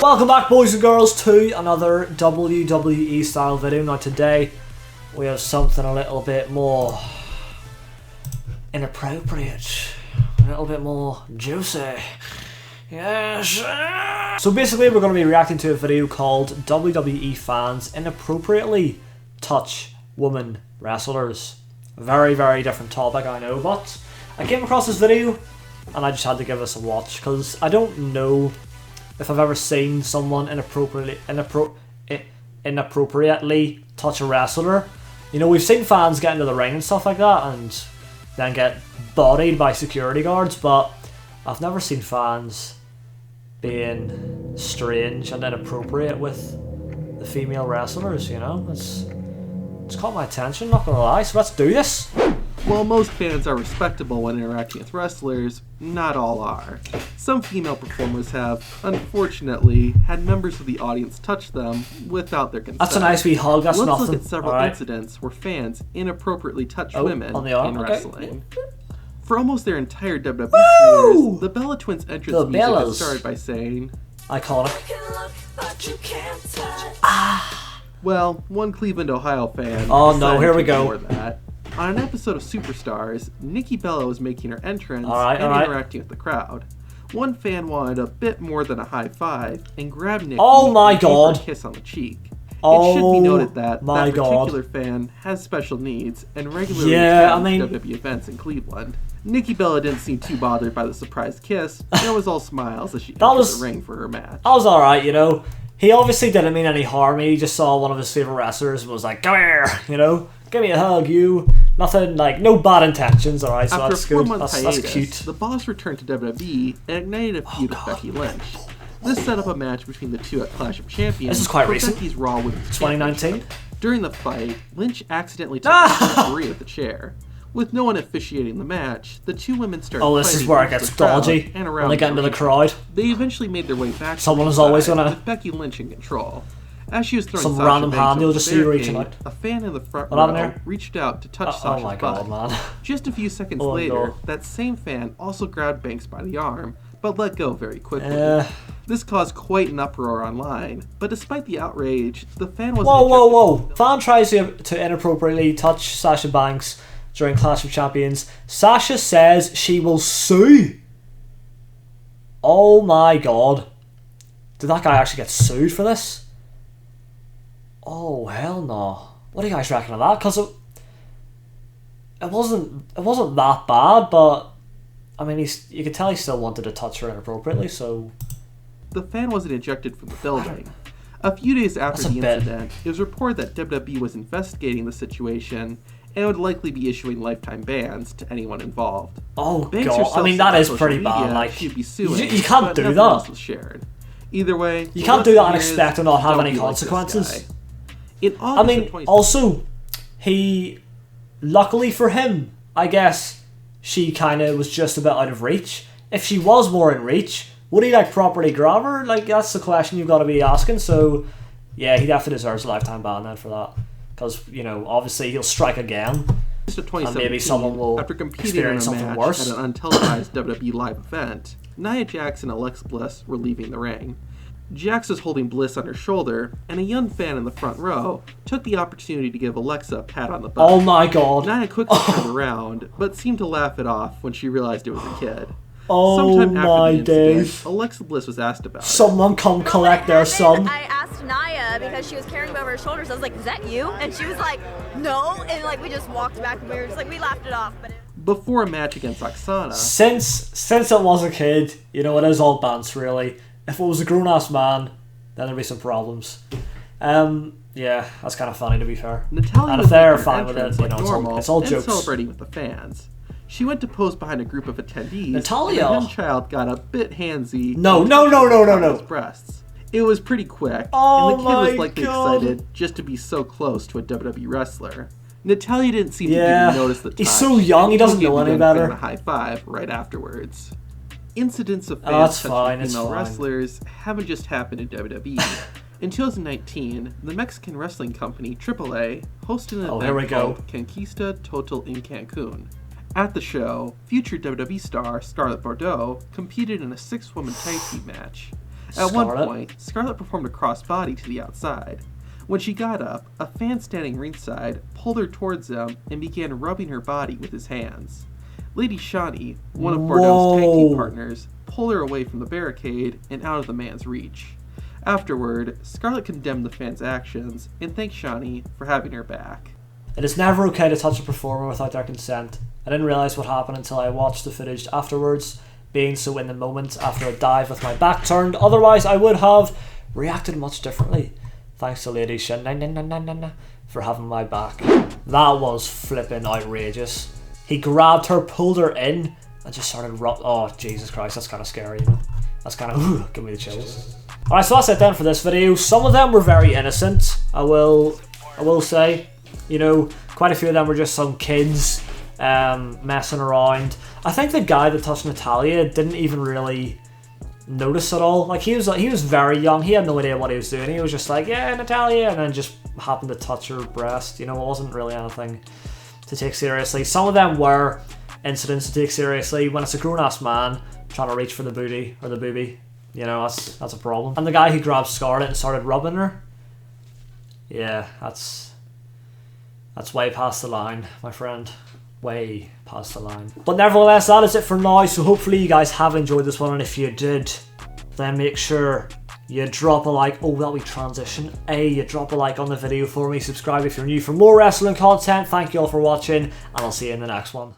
Welcome back, boys and girls, to another WWE style video. Now today we have something a little bit more inappropriate, a little bit more juicy. Yes. So basically we're going to be reacting to a video called WWE Fans Inappropriately Touch Women Wrestlers. Very, very different topic, I know, but I came across this video and I just had to give this a watch because I don't know if I've ever seen someone inappropriately touch a wrestler. You know, we've seen fans get into the ring and stuff like that and then get bodied by security guards, but I've never seen fans being strange and inappropriate with the female wrestlers, you know? It's caught my attention, not gonna lie, so let's do this! While most fans are respectable when interacting with wrestlers, not all are. Some female performers have, unfortunately, had members of the audience touch them without their consent. That's a nice wee hug, that's Let's nothing. look at several incidents where fans inappropriately touch women in wrestling. For almost their entire WWE careers, the Bella Twins' entrance music started by saying, iconic. Well, one Cleveland, Ohio fan. Oh no, here we go. That. On an episode of Superstars, Nikki Bella was making her entrance and interacting with the crowd. One fan wanted a bit more than a high five and grabbed Nikki and gave her a kiss on the cheek. It should be noted that that particular fan has special needs and regularly attends WWE events in Cleveland. Nikki Bella didn't seem too bothered by the surprise kiss, and it was all smiles as she entered the ring for her match. That was alright, you know. He obviously didn't mean any harm. He just saw one of his favourite wrestlers and was like, come here, you know, give me a hug, you. Nothing, like, no bad intentions, alright, so that's good. That's cute. The Boss returned to WWE and ignited a feud with Becky Lynch. This set up a match between the two at Clash of Champions. This is quite recent. Becky's Raw Women's 2019. During the fight, Lynch accidentally took a referee with the chair. With no one officiating the match, the two women started fighting. This is where it gets dodgy when they get into the crowd. They eventually made their way back. Someone is always gonna with Becky Lynch in control. As she was throwing some Sasha random Banks hand, you'll just see you reaching out. A fan in the front row reached out to touch Sasha's my God, butt. man. Just a few seconds later, that same fan also grabbed Banks by the arm, but let go very quickly. This caused quite an uproar online, but despite the outrage, the fan was Whoa. Fan tries to inappropriately touch Sasha Banks during Clash of Champions. Sasha says she will sue. Oh my God. Did that guy actually get sued for this? Oh hell no. What do you guys reckon of that? Because it wasn't that bad, but I mean you could tell he still wanted to touch her inappropriately, so the fan wasn't ejected from the building. A few days after the incident, it was reported that WWE was investigating the situation and would likely be issuing lifetime bans to anyone involved. Oh God, I mean that is pretty bad. Like she'd be suing, you can't do that. Else was shared. Either way, you can't do that and expect to not have any consequences. I mean, also, luckily for him, I guess, she kind of was just a bit out of reach. If she was more in reach, would he like properly grab her? Like, that's the question you've got to be asking. So, yeah, he definitely deserves a lifetime ban then for that. Because, you know, obviously he'll strike again. And maybe someone will experience something worse. At an untelevised WWE live event, Nia Jax and Alexa Bliss were leaving the ring. Jax was holding Bliss on her shoulder, and a young fan in the front row took the opportunity to give Alexa a pat on the butt. Oh my God. Nia quickly turned around, but seemed to laugh it off when she realized it was a kid. Oh Sometime after my the incident, days. Alexa Bliss was asked about it. Someone come collect their son. I asked Nia because she was carrying him over her shoulders. I was like, is that you? And she was like, no. And like we just walked back and we were just like, we laughed it off. But before a match against Oksana. Since it was a kid, you know, it is all bants really. If it was a grown-ass man, then there'd be some problems. Yeah, that's kind of funny to be fair. Natalya and if they're fine with it, you know, normal, it's all jokes. Celebrating with the fans. She went to pose behind a group of attendees. Natalya. And the child got a bit handsy. No. His breasts. It was pretty quick, and the kid was likely excited just to be so close to a WWE wrestler. Natalya didn't seem to even notice the touch. He's so young, he doesn't know any better. A high five right afterwards. Incidents of fans touching female wrestlers haven't just happened in WWE. In 2019, the Mexican wrestling company AAA hosted an event called Conquista Total in Cancun. At the show, future WWE star Scarlett Bordeaux competed in a 6-woman tag team match. At one point, Scarlett performed a crossbody to the outside. When she got up, a fan standing ringside pulled her towards him and began rubbing her body with his hands. Lady Shani, one of Bordeaux's tag team partners, pulled her away from the barricade and out of the man's reach. Afterward, Scarlett condemned the fan's actions and thanked Shani for having her back. It is never okay to touch a performer without their consent. I didn't realise what happened until I watched the footage afterwards, being so in the moment after a dive with my back turned. Otherwise, I would have reacted much differently. Thanks to Lady Shani for having my back. That was flipping outrageous. He grabbed her, pulled her in, and just started oh, Jesus Christ, that's kind of scary, you know? That's kind of, give me the chills. Alright, so that's it then for this video. Some of them were very innocent, I will say. You know, quite a few of them were just some kids messing around. I think the guy that touched Natalya didn't even really notice at all. Like, he was very young. He had no idea what he was doing. He was just like, yeah, Natalya, and then just happened to touch her breast. You know, it wasn't really anything to take seriously. Some of them were incidents to take seriously. When it's a grown-ass man trying to reach for the booty or the boobie, you know, that's a problem. And the guy who grabbed Scarlett and started rubbing her, yeah, that's way past the line, my friend. Way past the line. But nevertheless, that is it for now. So hopefully you guys have enjoyed this one, and if you did, then make sure you drop a like. Oh, that we transition. You drop a like on the video for me. Subscribe if you're new for more wrestling content. Thank you all for watching, and I'll see you in the next one.